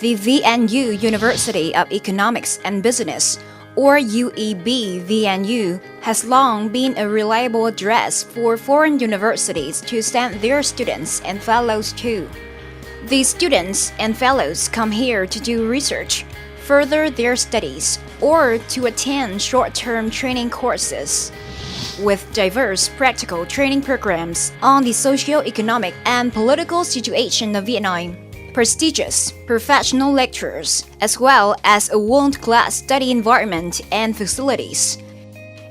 The VNU University of Economics and Business, or UEB-VNU, has long been a reliable address for foreign universities to send their students and fellows to. These students and fellows come here to do research, further their studies, or to attend short-term training courses. With diverse practical training programs on the socio-economic and political situation of Vietnam, prestigious professional lecturers, as well as a world-class study environment and facilities,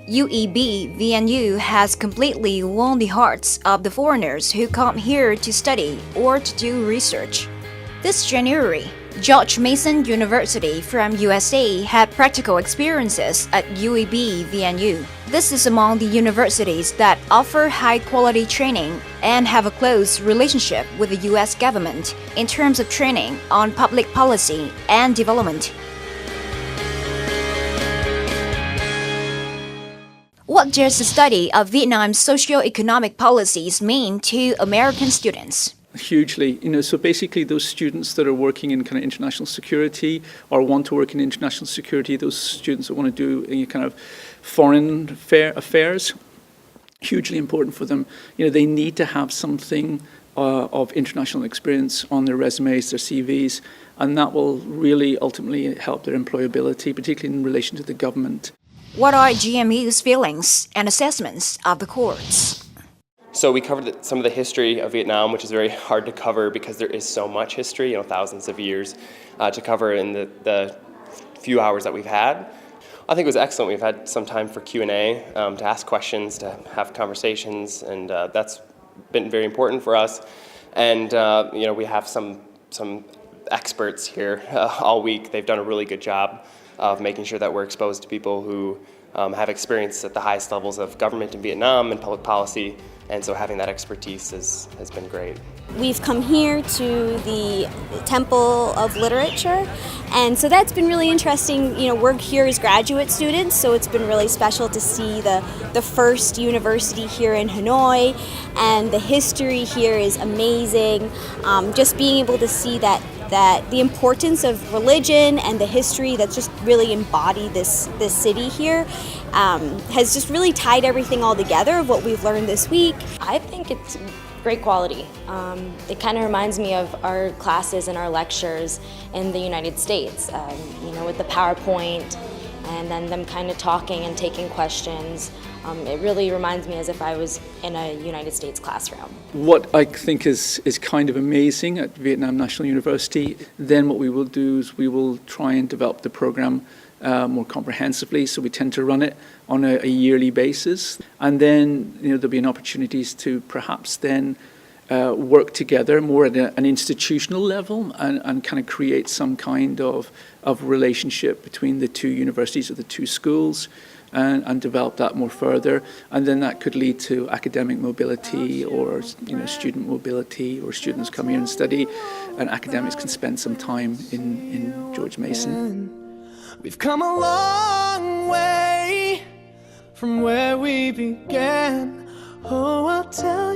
UEB-VNU has completely won the hearts of the foreigners who come here to study or to do research. This January, George Mason University from USA had practical experiences at UEB-VNU. This is among the universities that offer high-quality training and have a close relationship with the US government in terms of training on public policy and development. What does the study of Vietnam's socio-economic policies mean to American students? Hugely, so basically those students that are working in kind of international security or want to work in international security, those students that want to do any kind of foreign affairs, hugely important for them. They need to have something of international experience on their resumes, their CVs, and that will really ultimately help their employability, particularly in relation to the government. What are GMU's feelings and assessments of the course? So we covered some of the history of Vietnam, which is very hard to cover because there is so much history, thousands of years to cover in the few hours that we've had. I think it was excellent. We've had some time for Q&A, to ask questions, to have conversations, and that's been very important for us. And we have some experts here all week. They've done a really good job of making sure that we're exposed to people who have experience at the highest levels of government in Vietnam and public policy, and so having that expertise has been great. We've come here to the Temple of Literature, and so that's been really interesting. We're here as graduate students, so it's been really special to see the first university here in Hanoi, and the history here is amazing. Just being able to see that the importance of religion and the history that's just really embodied this city here has just really tied everything all together of what we've learned this week. I think it's great quality. It kind of reminds me of our classes and our lectures in the United States, with the PowerPoint and then them kind of talking and taking questions. It really reminds me as if I was in a United States classroom. What I think is kind of amazing at Vietnam National University, then what we will do is we will try and develop the program more comprehensively, so we tend to run it on a yearly basis. And then there'll be opportunities to perhaps then work together more at an institutional level and kind of create some kind of relationship between the two universities or the two schools, and develop that more further, and then that could lead to academic mobility or student mobility, or students come here and study and academics can spend some time in George Mason. We've come a long way from where we began. Oh, I'll tell